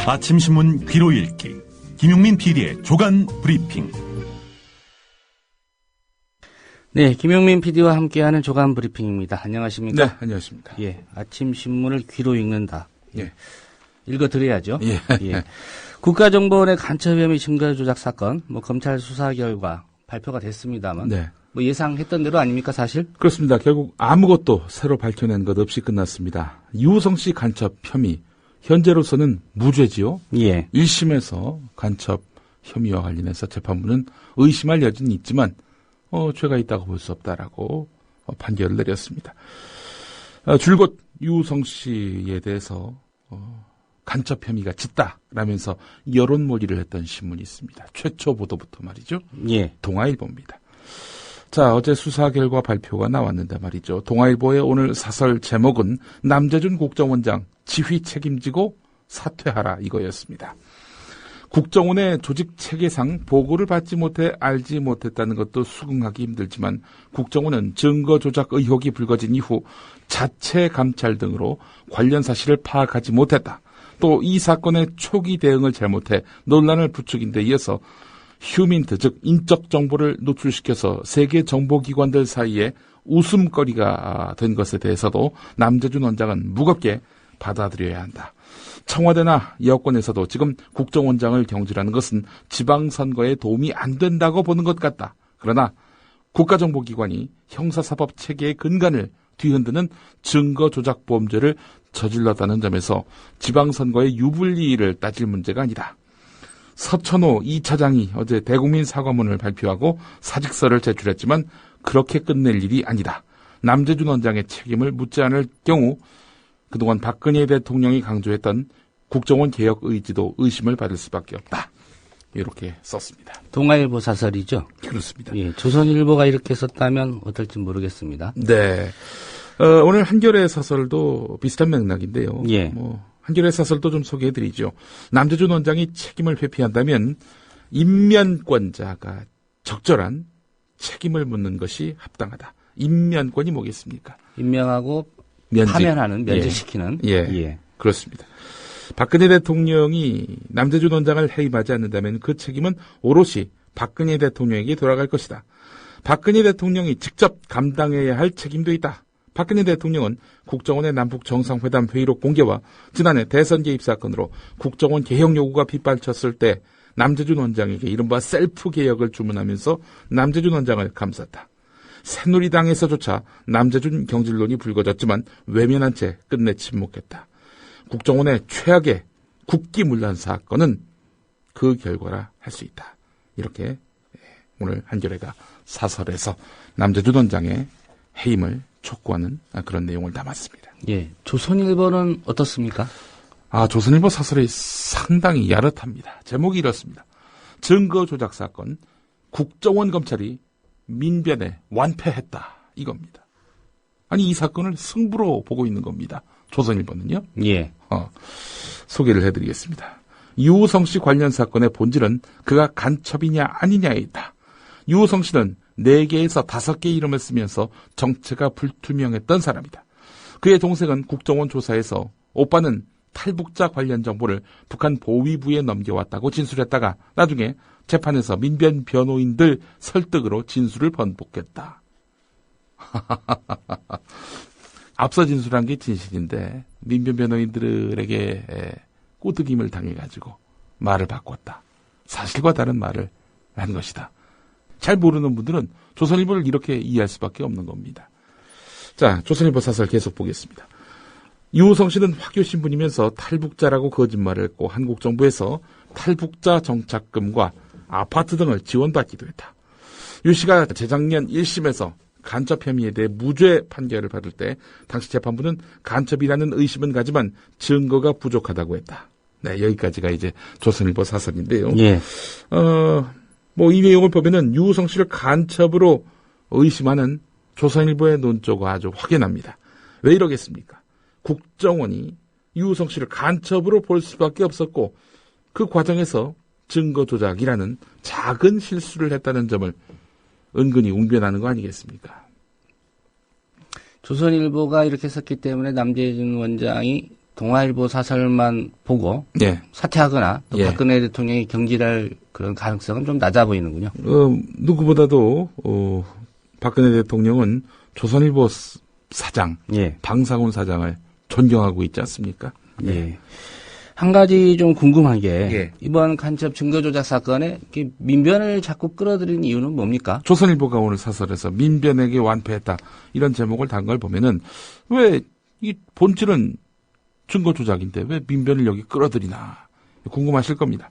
아침 신문 귀로 읽기 김용민 PD의 조간 브리핑. 네, 김용민 PD와 함께하는 조간 브리핑입니다. 안녕하십니까? 네, 안녕하십니까? 예, 아침 신문을 귀로 읽는다. 예. 읽어드려야죠. 예. 예. 국가정보원의 간첩 혐의 증거 조작 사건, 검찰 수사 결과 발표가 됐습니다만, 네. 예상했던 대로 아닙니까, 사실? 그렇습니다. 결국 아무것도 새로 밝혀낸 것 없이 끝났습니다. 유우성 씨 간첩 혐의, 현재로서는 무죄지요. 예. 1심에서 간첩 혐의와 관련해서 재판부는 의심할 여지는 있지만, 죄가 있다고 볼 수 없다라고 판결을 내렸습니다. 줄곧 유우성 씨에 대해서 간첩 혐의가 짙다라면서 여론몰이를 했던 신문이 있습니다. 최초 보도부터 말이죠. 예. 동아일보입니다. 자, 어제 수사 결과 발표가 나왔는데 말이죠. 동아일보의 오늘 사설 제목은 남재준 국정원장 지휘 책임지고 사퇴하라 이거였습니다. 국정원의 조직 체계상 보고를 받지 못해 알지 못했다는 것도 수긍하기 힘들지만 국정원은 증거 조작 의혹이 불거진 이후 자체 감찰 등으로 관련 사실을 파악하지 못했다. 또 이 사건의 초기 대응을 잘못해 논란을 부추긴 데 이어서 휴민트, 즉 인적 정보를 노출시켜서 세계 정보기관들 사이에 웃음거리가 된 것에 대해서도 남재준 원장은 무겁게 받아들여야 한다. 청와대나 여권에서도 지금 국정원장을 경질하는 것은 지방선거에 도움이 안 된다고 보는 것 같다. 그러나 국가정보기관이 형사사법 체계의 근간을 뒤흔드는 증거조작범죄를 저질렀다는 점에서 지방선거의 유불리를 따질 문제가 아니다. 서천호 2차장이 어제 대국민 사과문을 발표하고 사직서를 제출했지만 그렇게 끝낼 일이 아니다. 남재준 원장의 책임을 묻지 않을 경우 그동안 박근혜 대통령이 강조했던 국정원 개혁 의지도 의심을 받을 수밖에 없다. 이렇게 썼습니다. 동아일보 사설이죠? 그렇습니다. 예, 조선일보가 이렇게 썼다면 어떨지 모르겠습니다. 네. 오늘 한겨레 사설도 비슷한 맥락인데요. 예. 한겨레 사설도 좀 소개해드리죠. 남재준 원장이 책임을 회피한다면 임면권자가 적절한 책임을 묻는 것이 합당하다. 임면권이 뭐겠습니까? 임명하고 면직. 파면하는, 면직시키는. 예. 그렇습니다. 박근혜 대통령이 남재준 원장을 해임하지 않는다면 그 책임은 오롯이 박근혜 대통령에게 돌아갈 것이다. 박근혜 대통령이 직접 감당해야 할 책임도 있다. 박근혜 대통령은 국정원의 남북 정상회담 회의록 공개와 지난해 대선 개입 사건으로 국정원 개혁 요구가 빗발쳤을 때 남재준 원장에게 이른바 셀프 개혁을 주문하면서 남재준 원장을 감쌌다. 새누리당에서조차 남재준 경질론이 불거졌지만 외면한 채 끝내 침묵했다. 국정원의 최악의 국기문란 사건은 그 결과라 할 수 있다. 이렇게 오늘 한겨레가 사설에서 남재준 원장의 해임을 촉구하는 그런 내용을 담았습니다. 예. 조선일보는 어떻습니까? 조선일보 사설이 상당히 야릇합니다. 제목이 이렇습니다. 증거 조작 사건, 국정원 검찰이 민변에 완패했다. 이겁니다. 아니, 이 사건을 승부로 보고 있는 겁니다. 조선일보는요. 예. 소개를 해드리겠습니다. 유우성 씨 관련 사건의 본질은 그가 간첩이냐 아니냐에 있다. 유우성 씨는 4개에서 5개 이름을 쓰면서 정체가 불투명했던 사람이다. 그의 동생은 국정원 조사에서 오빠는 탈북자 관련 정보를 북한 보위부에 넘겨왔다고 진술했다가 나중에 재판에서 민변 변호인들 설득으로 진술을 번복했다. 앞서 진술한 게 진실인데 민변 변호인들에게 꼬드김을 당해가지고 말을 바꿨다. 사실과 다른 말을 한 것이다. 잘 모르는 분들은 조선일보를 이렇게 이해할 수밖에 없는 겁니다. 자, 조선일보 사설 계속 보겠습니다. 유우성 씨는 화교 신분이면서 탈북자라고 거짓말을 했고 한국 정부에서 탈북자 정착금과 아파트 등을 지원받기도 했다. 유 씨가 재작년 1심에서 간첩 혐의에 대해 무죄 판결을 받을 때 당시 재판부는 간첩이라는 의심은 가지만 증거가 부족하다고 했다. 네, 여기까지가 이제 조선일보 사설인데요. 예. 이 내용을 보면은 유우성 씨를 간첩으로 의심하는 조선일보의 논조가 아주 확연합니다. 왜 이러겠습니까? 국정원이 유우성 씨를 간첩으로 볼 수밖에 없었고 그 과정에서 증거 조작이라는 작은 실수를 했다는 점을 은근히 웅변하는 거 아니겠습니까? 조선일보가 이렇게 썼기 때문에 남재준 원장이 동아일보 사설만 보고 예. 사퇴하거나 또 예. 박근혜 대통령이 경질할 그런 가능성은 좀 낮아 보이는군요. 누구보다도 박근혜 대통령은 조선일보 사장, 예. 방상훈 사장을 존경하고 있지 않습니까? 예. 한 가지 좀 궁금한 게 예. 이번 간첩 증거 조작 사건에 이렇게 민변을 자꾸 끌어들이는 이유는 뭡니까? 조선일보가 오늘 사설에서 민변에게 완패했다 이런 제목을 단 걸 보면은 왜 이 본질은 증거 조작인데 왜 민변을 여기 끌어들이나 궁금하실 겁니다.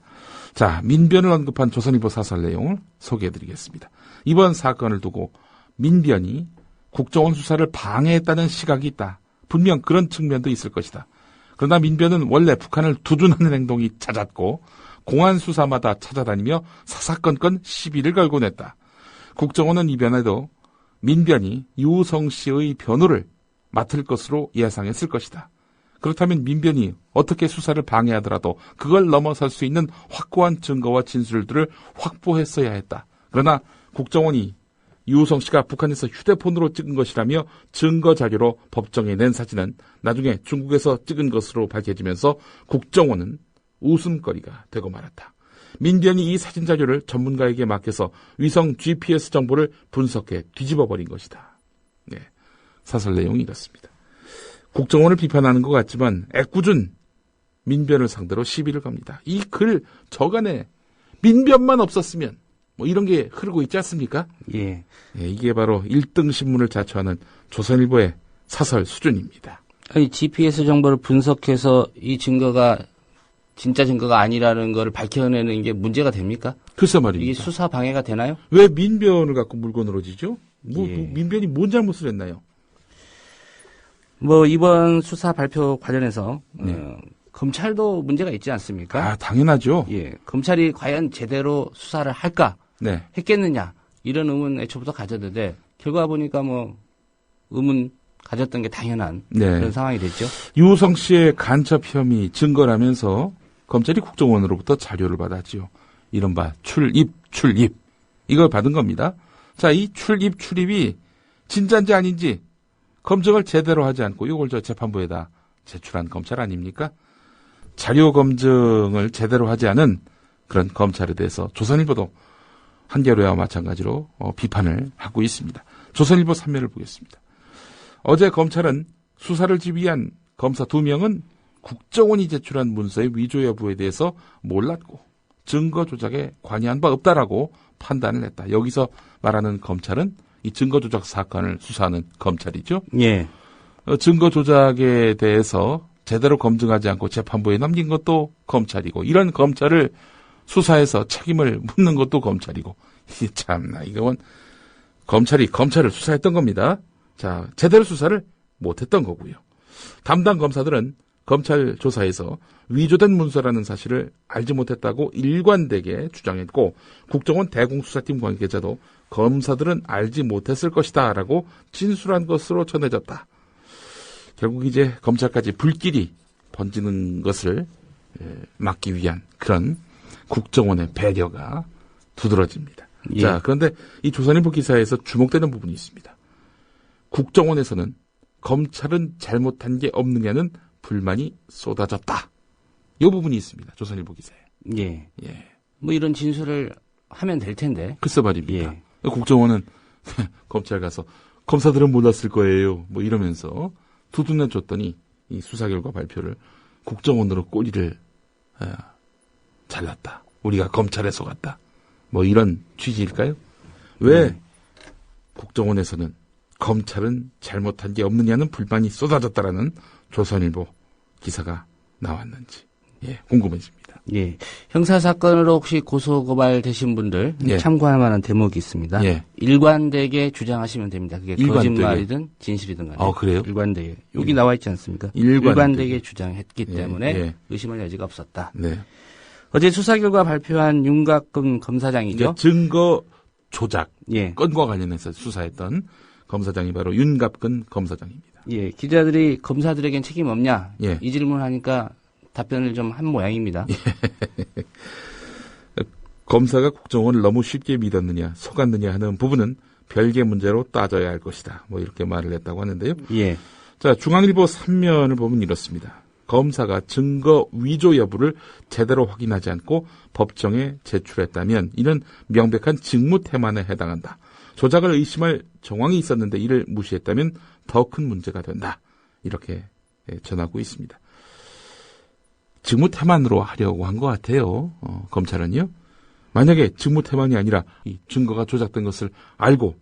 자, 민변을 언급한 조선일보 사설 내용을 소개해드리겠습니다. 이번 사건을 두고 민변이 국정원 수사를 방해했다는 시각이 있다. 분명 그런 측면도 있을 것이다. 그러나 민변은 원래 북한을 두둔하는 행동이 잦았고 공안 수사마다 찾아다니며 사사건건 시비를 걸곤 했다. 국정원은 이변에도 민변이 유우성 씨의 변호를 맡을 것으로 예상했을 것이다. 그렇다면 민변이 어떻게 수사를 방해하더라도 그걸 넘어설 수 있는 확고한 증거와 진술들을 확보했어야 했다. 그러나 국정원이 유우성 씨가 북한에서 휴대폰으로 찍은 것이라며 증거 자료로 법정에 낸 사진은 나중에 중국에서 찍은 것으로 밝혀지면서 국정원은 웃음거리가 되고 말았다. 민변이 이 사진 자료를 전문가에게 맡겨서 위성 GPS 정보를 분석해 뒤집어버린 것이다. 네, 사설 내용이 이렇습니다. 국정원을 비판하는 것 같지만 애꿎은 민변을 상대로 시비를 겁니다. 이 글 저간에 민변만 없었으면 뭐 이런 게 흐르고 있지 않습니까? 예. 예, 이게 바로 1등 신문을 자처하는 조선일보의 사설 수준입니다. 아니, GPS 정보를 분석해서 이 증거가 진짜 증거가 아니라는 걸 밝혀내는 게 문제가 됩니까? 글쎄 말입니다. 이게 수사 방해가 되나요? 왜 민변을 갖고 물건으로 지죠? 예. 민변이 뭔 잘못을 했나요? 뭐 이번 수사 발표 관련해서 네. 검찰도 문제가 있지 않습니까? 아, 당연하죠. 예, 검찰이 과연 제대로 수사를 할까 네. 했겠느냐 이런 의문 애초부터 가졌는데 결과 보니까 뭐 의문 가졌던 게 당연한 네. 그런 상황이 됐죠. 유우성 씨의 간첩 혐의 증거라면서 검찰이 국정원으로부터 자료를 받았지요. 이른바 출입. 이걸 받은 겁니다. 자, 이 출입이 진짜인지 아닌지 검증을 제대로 하지 않고 이걸 재판부에다 제출한 검찰 아닙니까? 자료 검증을 제대로 하지 않은 그런 검찰에 대해서 조선일보도 한겨레와 마찬가지로 비판을 하고 있습니다. 조선일보 3면을 보겠습니다. 어제 검찰은 수사를 지휘한 검사 2명은 국정원이 제출한 문서의 위조 여부에 대해서 몰랐고 증거 조작에 관여한 바 없다라고 판단을 했다. 여기서 말하는 검찰은 이 증거 조작 사건을 수사하는 검찰이죠. 예. 증거 조작에 대해서 제대로 검증하지 않고 재판부에 넘긴 것도 검찰이고 이런 검찰을 수사해서 책임을 묻는 것도 검찰이고 참나 이건 검찰이 검찰을 수사했던 겁니다. 자, 제대로 수사를 못했던 거고요. 담당 검사들은 검찰 조사에서 위조된 문서라는 사실을 알지 못했다고 일관되게 주장했고 국정원 대공수사팀 관계자도 검사들은 알지 못했을 것이다 라고 진술한 것으로 전해졌다. 결국 이제 검찰까지 불길이 번지는 것을 막기 위한 그런 국정원의 배려가 두드러집니다. 예. 자, 그런데 이 조선일보 기사에서 주목되는 부분이 있습니다. 국정원에서는 검찰은 잘못한 게 없느냐는 불만이 쏟아졌다. 이 부분이 있습니다. 조선일보 기사에. 예. 예. 뭐 이런 진술을 하면 될 텐데. 글쎄 말입니다. 예. 국정원은 검찰 가서 검사들은 몰랐을 거예요. 뭐 이러면서 두둔해 줬더니 이 수사 결과 발표를 국정원으로 꼬리를 잘랐다. 우리가 검찰에 속았다. 뭐 이런 취지일까요? 왜 국정원에서는 검찰은 잘못한 게 없느냐는 불만이 쏟아졌다라는 조선일보 기사가 나왔는지 궁금해집니다. 예. 형사사건으로 혹시 고소고발되신 분들 예. 참고할 만한 대목이 있습니다. 예. 일관되게 주장하시면 됩니다. 그게 일관되게. 거짓말이든 진실이든 간에. 그래요? 일관되게. 여기 나와 있지 않습니까? 일관되게. 주장했기 예, 때문에 예. 의심할 여지가 없었다. 네. 어제 수사 결과 발표한 윤곽근 검사장이죠. 이제 증거 조작 예. 건과 관련해서 수사했던 검사장이 바로 윤갑근 검사장입니다. 예. 기자들이 검사들에겐 책임 없냐? 예. 이 질문하니까 답변을 좀 한 모양입니다. 검사가 국정원을 너무 쉽게 믿었느냐, 속았느냐 하는 부분은 별개 문제로 따져야 할 것이다. 뭐 이렇게 말을 했다고 하는데요. 예. 자, 중앙일보 3면을 보면 이렇습니다. 검사가 증거 위조 여부를 제대로 확인하지 않고 법정에 제출했다면 이는 명백한 직무태만에 해당한다. 조작을 의심할 정황이 있었는데 이를 무시했다면 더 큰 문제가 된다. 이렇게 전하고 있습니다. 직무태만으로 하려고 한 것 같아요. 검찰은요. 만약에 직무태만이 아니라 이 증거가 조작된 것을 알고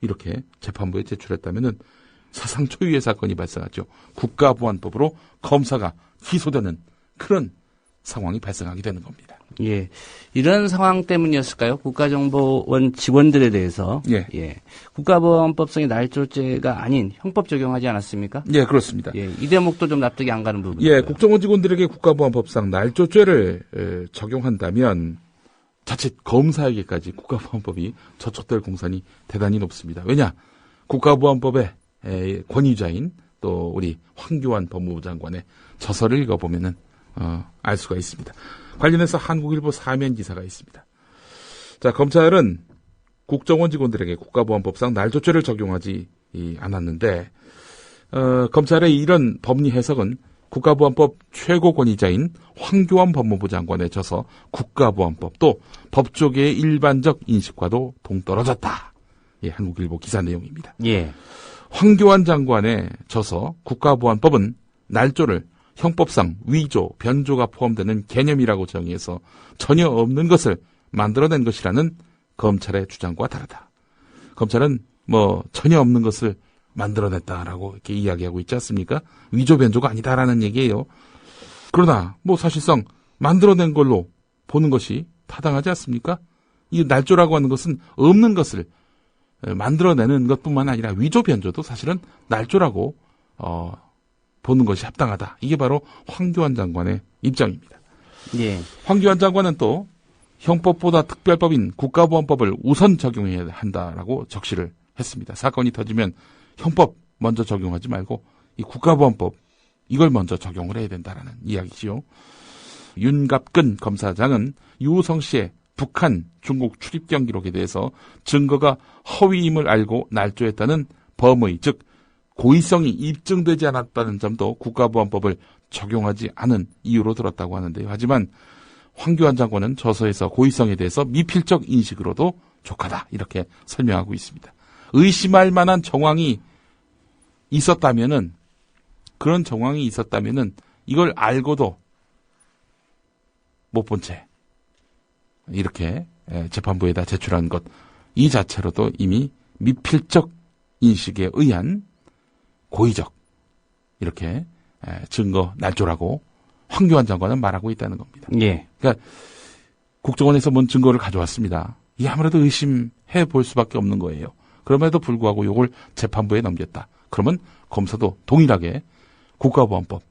이렇게 재판부에 제출했다면 사상 초유의 사건이 발생하죠. 국가보안법으로 검사가 기소되는 그런 상황이 발생하게 되는 겁니다. 예. 이런 상황 때문이었을까요? 국가정보원 직원들에 대해서. 예. 국가보안법상의 날조죄가 아닌 형법 적용하지 않았습니까? 예, 그렇습니다. 예. 이 대목도 좀 납득이 안 가는 부분이에요. 예, 국정원 직원들에게 국가보안법상 날조죄를 적용한다면 자칫 검사에게까지 국가보안법이 저촉될 공산이 대단히 높습니다. 왜냐? 국가보안법의 권위자인 또 우리 황교안 법무부 장관의 저서를 읽어보면은 알 수가 있습니다. 관련해서 한국일보 사면 기사가 있습니다. 자, 검찰은 국정원 직원들에게 국가보안법상 날조죄를 적용하지 않았는데 검찰의 이런 법리 해석은 국가보안법 최고 권위자인 황교안 법무부 장관의 저서 국가보안법 또 법조계의 일반적 인식과도 동떨어졌다. 예, 한국일보 기사 내용입니다. 예. 황교안 장관의 저서 국가보안법은 날조를 형법상 위조, 변조가 포함되는 개념이라고 정의해서 전혀 없는 것을 만들어낸 것이라는 검찰의 주장과 다르다. 검찰은 전혀 없는 것을 만들어냈다라고 이렇게 이야기하고 있지 않습니까? 위조, 변조가 아니다라는 얘기예요. 그러나 사실상 만들어낸 걸로 보는 것이 타당하지 않습니까? 이 날조라고 하는 것은 없는 것을 만들어내는 것뿐만 아니라 위조, 변조도 사실은 날조라고 보는 것이 합당하다. 이게 바로 황교안 장관의 입장입니다. 예. 황교안 장관은 또 형법보다 특별법인 국가보안법을 우선 적용해야 한다라고 적시를 했습니다. 사건이 터지면 형법 먼저 적용하지 말고 이 국가보안법 이걸 먼저 적용을 해야 된다라는 이야기지요. 윤갑근 검사장은 유우성 씨의 북한, 중국 출입경 기록에 대해서 증거가 허위임을 알고 날조했다는 범의, 즉 고의성이 입증되지 않았다는 점도 국가보안법을 적용하지 않은 이유로 들었다고 하는데요. 하지만 황교안 장관은 저서에서 고의성에 대해서 미필적 인식으로도 족하다 이렇게 설명하고 있습니다. 의심할 만한 정황이 있었다면은 그런 정황이 있었다면은 이걸 알고도 못 본 채 이렇게 재판부에다 제출한 것 이 자체로도 이미 미필적 인식에 의한 고의적 이렇게 증거 날조라고 황교안 장관은 말하고 있다는 겁니다. 예. 그러니까 국정원에서 뭔 증거를 가져왔습니다. 이게 아무래도 의심해 볼 수밖에 없는 거예요. 그럼에도 불구하고 이걸 재판부에 넘겼다. 그러면 검사도 동일하게 국가보안법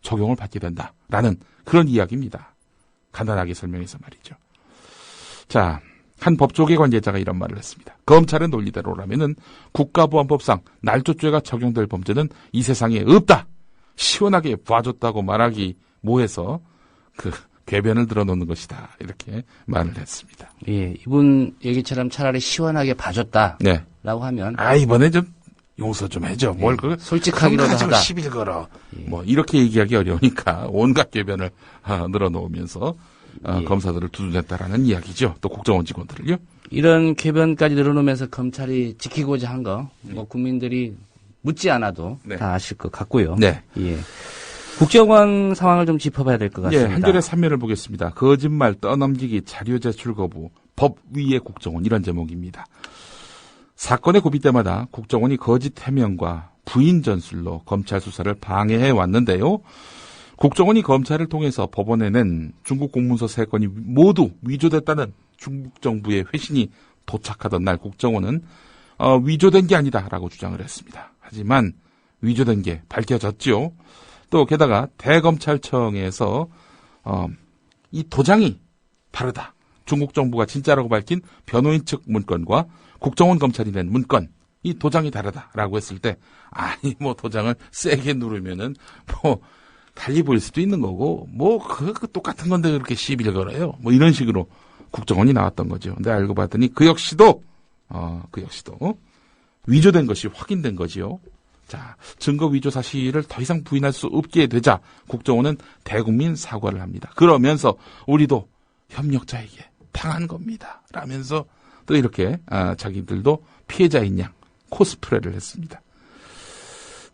적용을 받게 된다라는 그런 이야기입니다. 간단하게 설명해서 말이죠. 자, 한 법조계 관계자가 이런 말을 했습니다. 검찰의 논리대로라면은 국가보안법상 날조죄가 적용될 범죄는 이 세상에 없다. 시원하게 봐줬다고 말하기 뭐해서 그 궤변을 들어놓는 것이다. 이렇게 말을 했습니다. 예, 이분 얘기처럼 차라리 시원하게 봐줬다. 네. 라고 하면. 이번에 좀 용서 좀 해줘. 뭘 솔직하기로도 하다. 시비를 걸어. 이렇게 얘기하기 어려우니까 온갖 궤변을 늘어놓으면서 검사들을 두둔했다라는 이야기죠. 또 국정원 직원들을요. 이런 궤변까지 늘어놓으면서 검찰이 지키고자 한 거, 국민들이 묻지 않아도 다 아실 것 같고요. 네. 예. 국정원 상황을 좀 짚어봐야 될 것 같습니다. 예, 한겨레 3면을 보겠습니다. 거짓말, 떠넘기기, 자료 제출 거부, 법 위의 국정원 이런 제목입니다. 사건의 고비 때마다 국정원이 거짓 해명과 부인 전술로 검찰 수사를 방해해 왔는데요. 국정원이 검찰을 통해서 법원에 낸 중국 공문서 3건이 모두 위조됐다는 중국 정부의 회신이 도착하던 날 국정원은 위조된 게 아니다라고 주장을 했습니다. 하지만 위조된 게 밝혀졌죠. 또 게다가 대검찰청에서 이 도장이 다르다. 중국 정부가 진짜라고 밝힌 변호인 측 문건과 국정원 검찰이 낸 문건 이 도장이 다르다라고 했을 때 도장을 세게 누르면은 달리 보일 수도 있는 거고 그 똑같은 건데 그렇게 시비를 걸어요. 이런 식으로 국정원이 나왔던 거죠. 근데 알고 봤더니 그 역시도 위조된 것이 확인된 거지요. 자, 증거 위조 사실을 더 이상 부인할 수 없게 되자 국정원은 대국민 사과를 합니다. 그러면서 우리도 협력자에게 당한 겁니다. 라면서 또 이렇게 자기들도 피해자인 양 코스프레를 했습니다.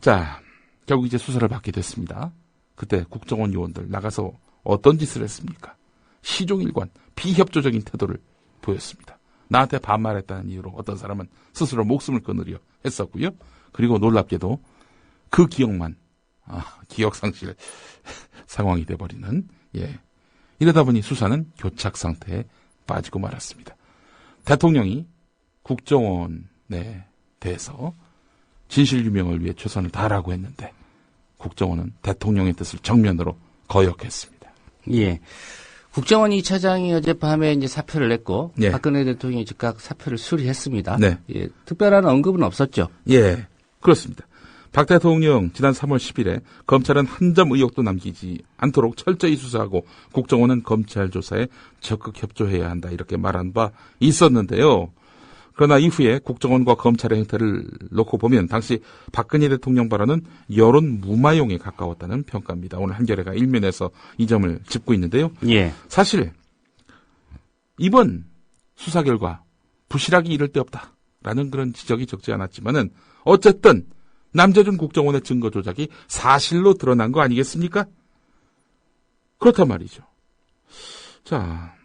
자, 결국 이제 수사를 받게 됐습니다. 그때 국정원 요원들 나가서 어떤 짓을 했습니까? 시종일관 비협조적인 태도를 보였습니다. 나한테 반말했다는 이유로 어떤 사람은 스스로 목숨을 끊으려 했었고요. 그리고 놀랍게도 그 기억만 기억상실 상황이 돼버리는 이러다 보니 수사는 교착 상태에 빠지고 말았습니다. 대통령이 국정원에 대해서 진실규명을 위해 최선을 다하라고 했는데 국정원은 대통령의 뜻을 정면으로 거역했습니다. 예. 국정원 2차장이 어젯밤에 이제 사표를 냈고 예. 박근혜 대통령이 즉각 사표를 수리했습니다. 네. 예. 특별한 언급은 없었죠. 예, 그렇습니다. 박 대통령 지난 3월 10일에 검찰은 한 점 의혹도 남기지 않도록 철저히 수사하고 국정원은 검찰 조사에 적극 협조해야 한다 이렇게 말한 바 있었는데요. 그러나 이후에 국정원과 검찰의 행태를 놓고 보면 당시 박근혜 대통령 발언은 여론 무마용에 가까웠다는 평가입니다. 오늘 한겨레가 일면에서 이 점을 짚고 있는데요. 예. 사실 이번 수사 결과 부실하기 이를 데 없다라는 그런 지적이 적지 않았지만은 어쨌든 남재준 국정원의 증거 조작이 사실로 드러난 거 아니겠습니까? 그렇단 말이죠. 자,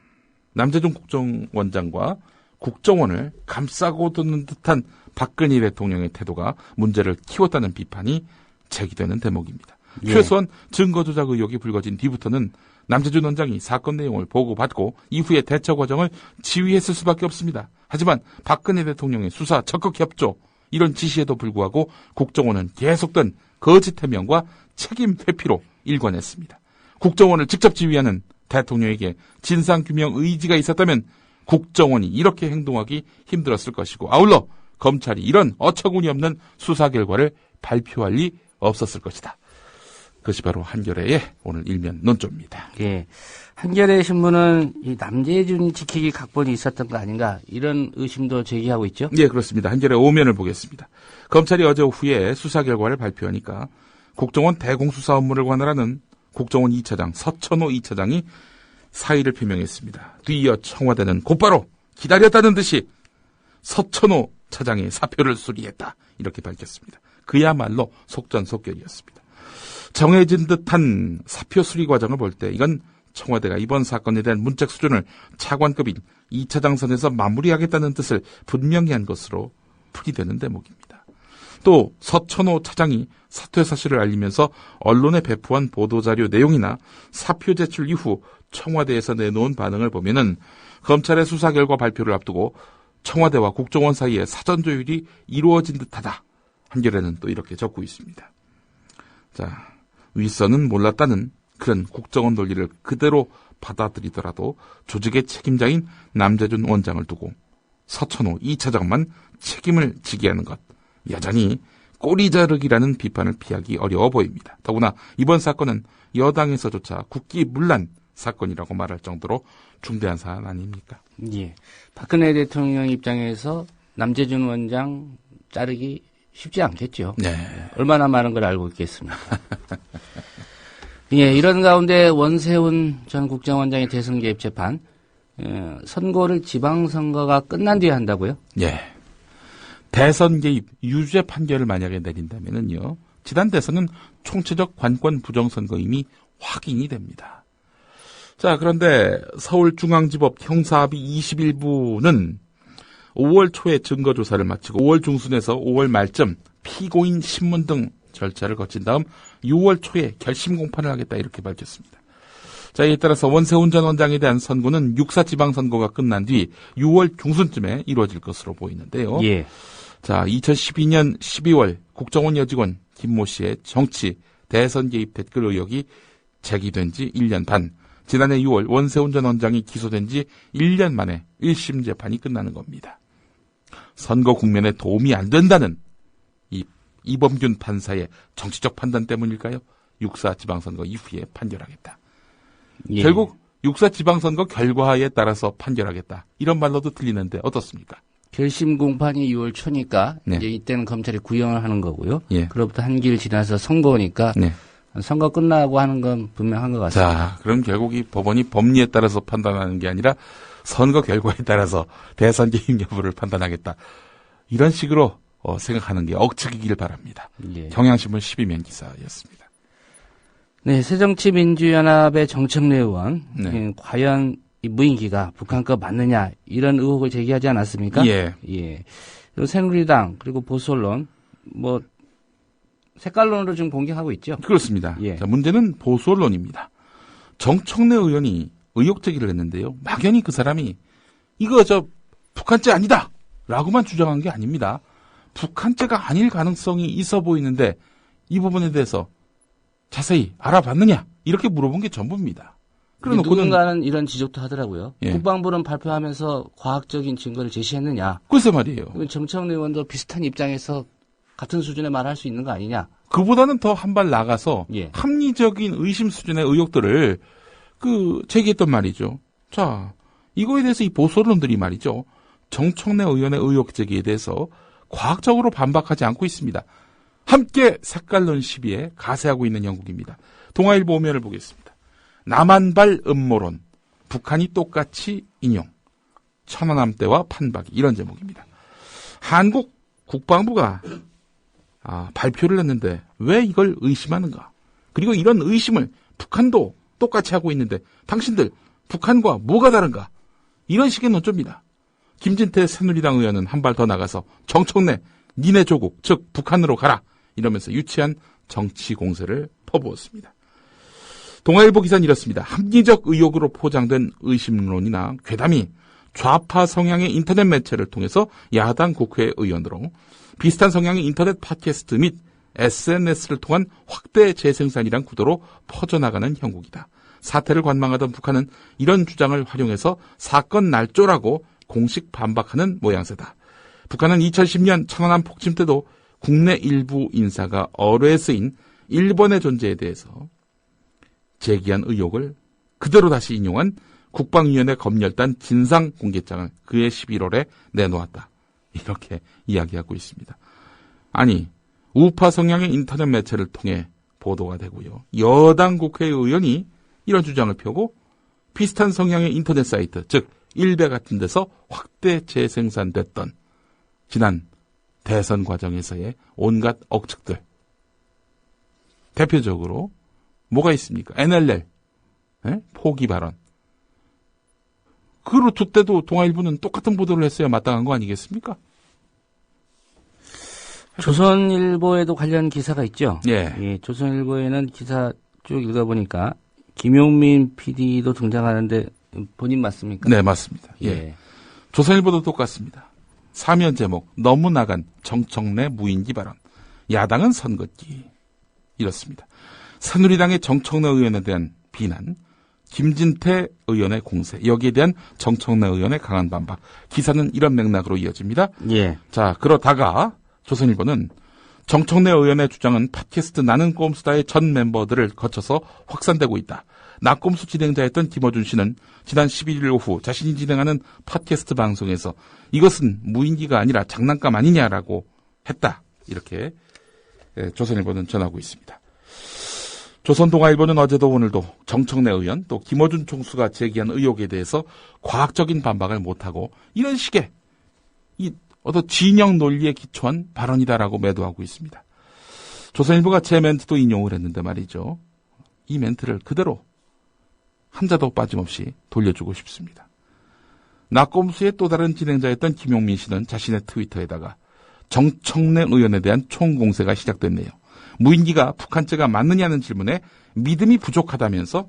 남재준 국정원장과 국정원을 감싸고 두는 듯한 박근혜 대통령의 태도가 문제를 키웠다는 비판이 제기되는 대목입니다. 예. 최소한 증거 조작 의혹이 불거진 뒤부터는 남재준 원장이 사건 내용을 보고받고 이후의 대처 과정을 지휘했을 수밖에 없습니다. 하지만 박근혜 대통령의 수사 적극 협조 이런 지시에도 불구하고 국정원은 계속된 거짓 해명과 책임 회피로 일관했습니다. 국정원을 직접 지휘하는 대통령에게 진상규명 의지가 있었다면 국정원이 이렇게 행동하기 힘들었을 것이고 아울러 검찰이 이런 어처구니 없는 수사 결과를 발표할 리 없었을 것이다. 그것이 바로 한겨레의 오늘 일면 논조입니다. 예. 한겨레 신문은 이 남재준 지키기 각본이 있었던 거 아닌가 이런 의심도 제기하고 있죠. 예, 그렇습니다. 한겨레 5면을 보겠습니다. 검찰이 어제 오후에 수사 결과를 발표하니까 국정원 대공수사 업무를 관할하는 국정원 2차장 서천호 2차장이 사의를 표명했습니다. 뒤이어 청와대는 곧바로 기다렸다는 듯이 서천호 차장의 사표를 수리했다. 이렇게 밝혔습니다. 그야말로 속전속결이었습니다. 정해진 듯한 사표 수리 과정을 볼 때 이건 청와대가 이번 사건에 대한 문책 수준을 차관급인 2차장 선에서 마무리하겠다는 뜻을 분명히 한 것으로 풀이되는 대목입니다. 또 서천호 차장이 사퇴 사실을 알리면서 언론에 배포한 보도자료 내용이나 사표 제출 이후 청와대에서 내놓은 반응을 보면은 검찰의 수사 결과 발표를 앞두고 청와대와 국정원 사이에 사전 조율이 이루어진 듯하다. 한겨레는 또 이렇게 적고 있습니다. 자, 윗선은 몰랐다는 그런 국정원 논리를 그대로 받아들이더라도 조직의 책임자인 남재준 원장을 두고 서천호 2차장만 책임을 지게 하는 것. 여전히 꼬리자르기라는 비판을 피하기 어려워 보입니다. 더구나 이번 사건은 여당에서조차 국기문란 사건이라고 말할 정도로 중대한 사안 아닙니까? 예. 박근혜 대통령 입장에서 남재준 원장 자르기 쉽지 않겠죠. 네. 얼마나 많은 걸 알고 있겠습니까? 예, 이런 가운데 원세훈 전 국정원장의 대선 개입 재판, 선고를 지방선거가 끝난 뒤에 한다고요? 예. 대선 개입 유죄 판결을 만약에 내린다면은요, 지난 대선은 총체적 관권 부정선거임이 확인이 됩니다. 자, 그런데 서울중앙지법 형사합의 21부는 5월 초에 증거조사를 마치고 5월 중순에서 5월 말쯤 피고인 신문 등 절차를 거친 다음 6월 초에 결심 공판을 하겠다 이렇게 밝혔습니다. 자, 이에 따라서 원세훈 전 원장에 대한 선고는 6사 지방선거가 끝난 뒤 6월 중순쯤에 이루어질 것으로 보이는데요. 예. 자, 2012년 12월 국정원 여직원 김모 씨의 정치 대선 개입 댓글 의혹이 제기된 지 1년 반. 지난해 6월 원세훈 전 원장이 기소된 지 1년 만에 1심 재판이 끝나는 겁니다. 선거 국면에 도움이 안 된다는 이 이범균 판사의 정치적 판단 때문일까요? 6사 지방선거 이후에 판결하겠다. 예. 결국 6사 지방선거 결과에 따라서 판결하겠다. 이런 말로도 들리는데 어떻습니까? 결심 공판이 6월 초니까 네. 이제 이때는 검찰이 구형을 하는 거고요. 예. 그로부터 한기를 지나서 선고니까 네. 선거 끝나고 하는 건 분명한 것 같습니다. 자, 그럼 결국 이 법원이 법리에 따라서 판단하는 게 아니라 선거 결과에 따라서 대선 개입 여부를 판단하겠다. 이런 식으로 생각하는 게 억측이길 바랍니다. 예. 경향신문 12면 기사였습니다. 네, 새정치민주연합의 정청래 의원, 네. 과연 이 무인기가 북한 거 맞느냐 이런 의혹을 제기하지 않았습니까? 예. 예. 그리고 새누리당 그리고 보수언론 뭐 색깔론으로 지금 공격하고 있죠. 그렇습니다. 예. 자, 문제는 보수 언론입니다. 정청래 의원이 의혹 제기를 했는데요. 막연히 그 사람이 이거 북한죄 아니다 라고만 주장한 게 아닙니다. 북한죄가 아닐 가능성이 있어 보이는데 이 부분에 대해서 자세히 알아봤느냐 이렇게 물어본 게 전부입니다. 그래놓고는 누군가는 이런 지적도 하더라고요. 예. 국방부는 발표하면서 과학적인 증거를 제시했느냐. 글쎄 말이에요. 정청래 의원도 비슷한 입장에서 같은 수준의 말을 할 수 있는 거 아니냐. 그보다는 더 한 발 나가서 예. 합리적인 의심 수준의 의혹들을 제기했단 말이죠. 자, 이거에 대해서 이 보수 언론들이 말이죠. 정청래 의원의 의혹 제기에 대해서 과학적으로 반박하지 않고 있습니다. 함께 색깔론 시비에 가세하고 있는 영국입니다. 동아일보 오면을 보겠습니다. 남한발 음모론, 북한이 똑같이 인용, 천안함 때와 판박이 이런 제목입니다. 한국 국방부가 발표를 했는데 왜 이걸 의심하는가? 그리고 이런 의심을 북한도 똑같이 하고 있는데 당신들 북한과 뭐가 다른가? 이런 식의 논조입니다. 김진태 새누리당 의원은 한 발 더 나가서 정청래 니네 조국 즉 북한으로 가라 이러면서 유치한 정치 공세를 퍼부었습니다. 동아일보 기사는 이렇습니다. 합리적 의혹으로 포장된 의심론이나 괴담이 좌파 성향의 인터넷 매체를 통해서 야당 국회의원으로 비슷한 성향의 인터넷 팟캐스트 및 SNS를 통한 확대 재생산이란 구도로 퍼져나가는 형국이다. 사태를 관망하던 북한은 이런 주장을 활용해서 사건 날조라고 공식 반박하는 모양새다. 북한은 2010년 천안함 폭침 때도 국내 일부 인사가 어뢰에 쓰인 일본의 존재에 대해서 제기한 의혹을 그대로 다시 인용한 국방위원회 검열단 진상공개장을 그해 11월에 내놓았다. 이렇게 이야기하고 있습니다. 아니, 우파 성향의 인터넷 매체를 통해 보도가 되고요. 여당 국회의원이 이런 주장을 펴고 비슷한 성향의 인터넷 사이트, 즉 일베 같은 데서 확대 재생산됐던 지난 대선 과정에서의 온갖 억측들. 대표적으로 뭐가 있습니까? NLL, 포기 발언. 그 루트 때도 동아일보는 똑같은 보도를 했어야 마땅한 거 아니겠습니까? 조선일보에도 관련 기사가 있죠. 예. 조선일보에는 기사 쭉 읽어보니까 김용민 PD도 등장하는데 본인 맞습니까? 네, 맞습니다. 예. 조선일보도 똑같습니다. 사면 제목 너무 나간 정청래 무인기 발언. 야당은 선긋기. 이렇습니다. 새누리당의 정청래 의원에 대한 비난, 김진태 의원의 공세, 여기에 대한 정청래 의원의 강한 반박. 기사는 이런 맥락으로 이어집니다. 예. 자, 그러다가 조선일보는 정청래 의원의 주장은 팟캐스트 나는 꼼수다의 전 멤버들을 거쳐서 확산되고 있다. 나꼼수 진행자였던 김어준 씨는 지난 11일 오후 자신이 진행하는 팟캐스트 방송에서 이것은 무인기가 아니라 장난감 아니냐라고 했다. 이렇게 조선일보는 전하고 있습니다. 조선동아일보는 어제도 오늘도 정청래 의원 또 김어준 총수가 제기한 의혹에 대해서 과학적인 반박을 못하고 이런 식의 어떤 진영 논리에 기초한 발언이다라고 매도하고 있습니다. 조선일보가 제 멘트도 인용을 했는데 말이죠. 이 멘트를 그대로 한자도 빠짐없이 돌려주고 싶습니다. 낙검수의 또 다른 진행자였던 김용민 씨는 자신의 트위터에다가 정청래 의원에 대한 총공세가 시작됐네요. 무인기가 북한죄가 맞느냐는 질문에 믿음이 부족하다면서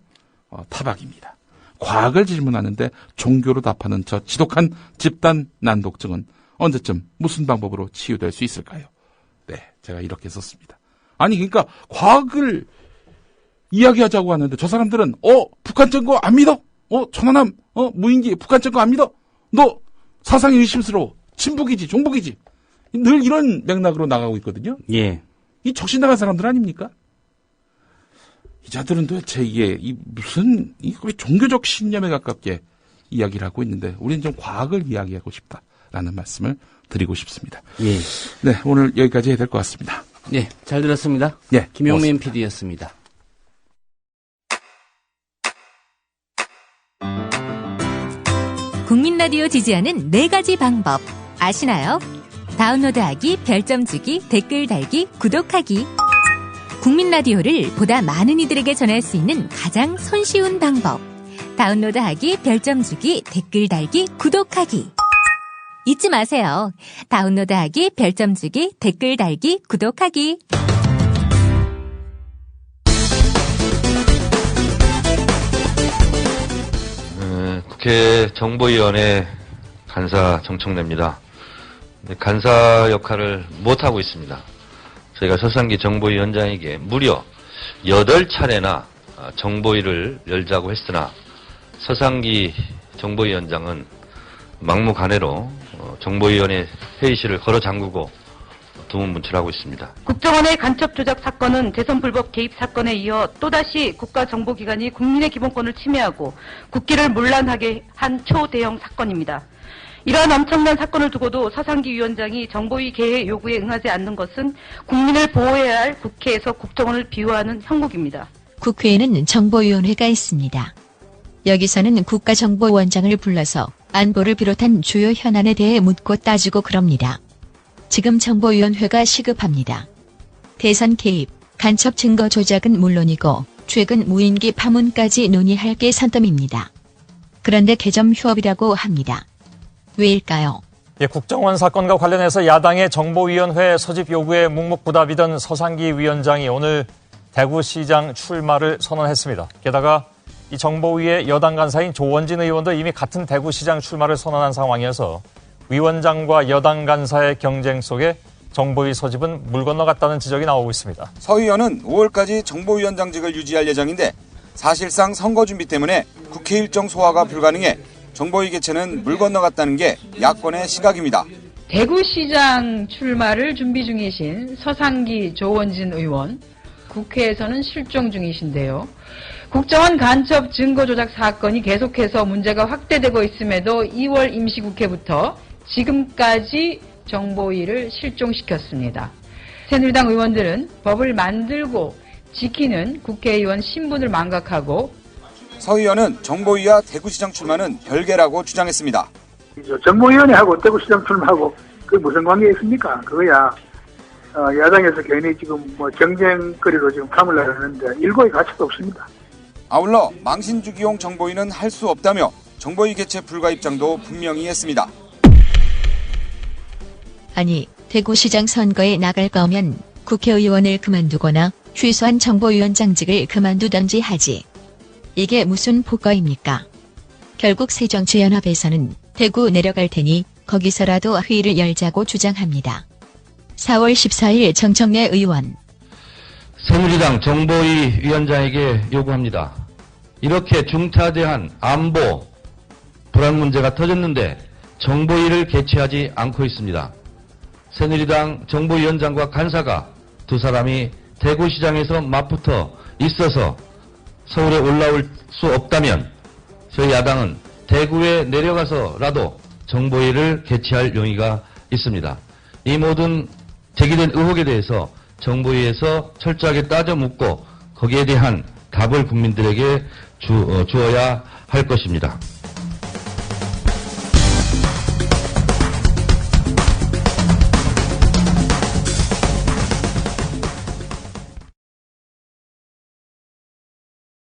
타박입니다. 과학을 질문하는데 종교로 답하는 저 지독한 집단 난독증은 언제쯤 무슨 방법으로 치유될 수 있을까요? 네, 제가 이렇게 썼습니다. 아니 그러니까 과학을 이야기하자고 하는데 저 사람들은 북한죄인 거 안 믿어? 천안함 무인기 북한죄인 거 안 믿어? 너 사상이 의심스러워. 친북이지 종북이지. 늘 이런 맥락으로 나가고 있거든요. 예. 이 정신 나간 사람들 아닙니까? 이 자들은 도대체 이게 무슨 거의 종교적 신념에 가깝게 이야기를 하고 있는데 우리는 좀 과학을 이야기하고 싶다. 라는 말씀을 드리고 싶습니다. 예. 네, 오늘 여기까지 해야 될 것 같습니다. 네, 잘 들었습니다. 예, 김용민 고맙습니다. PD였습니다. 국민 라디오 지지하는 4가지 방법 아시나요? 다운로드하기, 별점 주기, 댓글 달기, 구독하기. 국민 라디오를 보다 많은 이들에게 전할 수 있는 가장 손쉬운 방법. 다운로드하기, 별점 주기, 댓글 달기, 구독하기. 잊지 마세요. 다운로드하기, 별점 주기, 댓글 달기, 구독하기. 국회 정보위원회 간사 정청래입니다. 간사 역할을 못하고 있습니다. 저희가 서상기 정보위원장에게 무려 8차례나 정보위를 열자고 했으나 서상기 정보위원장은 막무가내로 정보위원회 회의실을 걸어 잠그고 두문문출하고 있습니다. 국정원의 간첩 조작 사건은 대선 불법 개입 사건에 이어 또다시 국가정보기관이 국민의 기본권을 침해하고 국기를 문란하게 한 초대형 사건입니다. 이러한 엄청난 사건을 두고도 서상기 위원장이 정보위 개회 요구에 응하지 않는 것은 국민을 보호해야 할 국회에서 국정원을 비호하는 형국입니다. 국회에는 정보위원회가 있습니다. 여기서는 국가정보원장을 불러서 안보를 비롯한 주요 현안에 대해 묻고 따지고 그럽니다. 지금 정보위원회가 시급합니다. 대선 개입, 간첩 증거 조작은 물론이고 최근 무인기 파문까지 논의할 게 산더미입니다. 그런데 개점 휴업이라고 합니다. 왜일까요? 국정원 사건과 관련해서 야당의 정보위원회 소집 요구에 묵묵부답이던 서상기 위원장이 오늘 대구시장 출마를 선언했습니다. 게다가 이 정보위의 여당 간사인 조원진 의원도 이미 같은 대구시장 출마를 선언한 상황이어서 위원장과 여당 간사의 경쟁 속에 정보위 소집은 물 건너갔다는 지적이 나오고 있습니다. 서 의원은 5월까지 정보위원장직을 유지할 예정인데 사실상 선거 준비 때문에 국회 일정 소화가 불가능해 정보위 개최는 물 건너갔다는 게 야권의 시각입니다. 대구시장 출마를 준비 중이신 서상기 조원진 의원, 국회에서는 실종 중이신데요. 국정원 간첩 증거 조작 사건이 계속해서 문제가 확대되고 있음에도 2월 임시국회부터 지금까지 정보위를 실종시켰습니다. 새누리당 의원들은 법을 만들고 지키는 국회의원 신분을 망각하고 서 의원은 정보위와 대구시장 출마는 별개라고 주장했습니다. 정보위원회하고 대구시장 출마하고 그게 무슨 관계가 있습니까? 그거야 야당에서 괜히 지금 경쟁거리로 지금 삼으려고 하는데 일고의 가치도 없습니다. 아울러 망신주기용 정보위는 할 수 없다며 정보위 개최 불가 입장도 분명히 했습니다. 아니, 대구시장 선거에 나갈 거면 국회의원을 그만두거나 최소한 정보위원장직을 그만두던지 하지. 이게 무슨 폭거입니까? 결국 새정치연합에서는 대구 내려갈 테니 거기서라도 회의를 열자고 주장합니다. 4월 14일 정청래 의원. 새누리당 정보위 위원장에게 요구합니다. 이렇게 중차대한 안보 불안 문제가 터졌는데 정보위를 개최하지 않고 있습니다. 새누리당 정보위원장과 간사가 두 사람이 대구시장에서 맞붙어 있어서 서울에 올라올 수 없다면 저희 야당은 대구에 내려가서라도 정보위를 개최할 용의가 있습니다. 이 모든 제기된 의혹에 대해서 정보위에서 철저하게 따져 묻고 거기에 대한 답을 국민들에게 주어야 할 것입니다.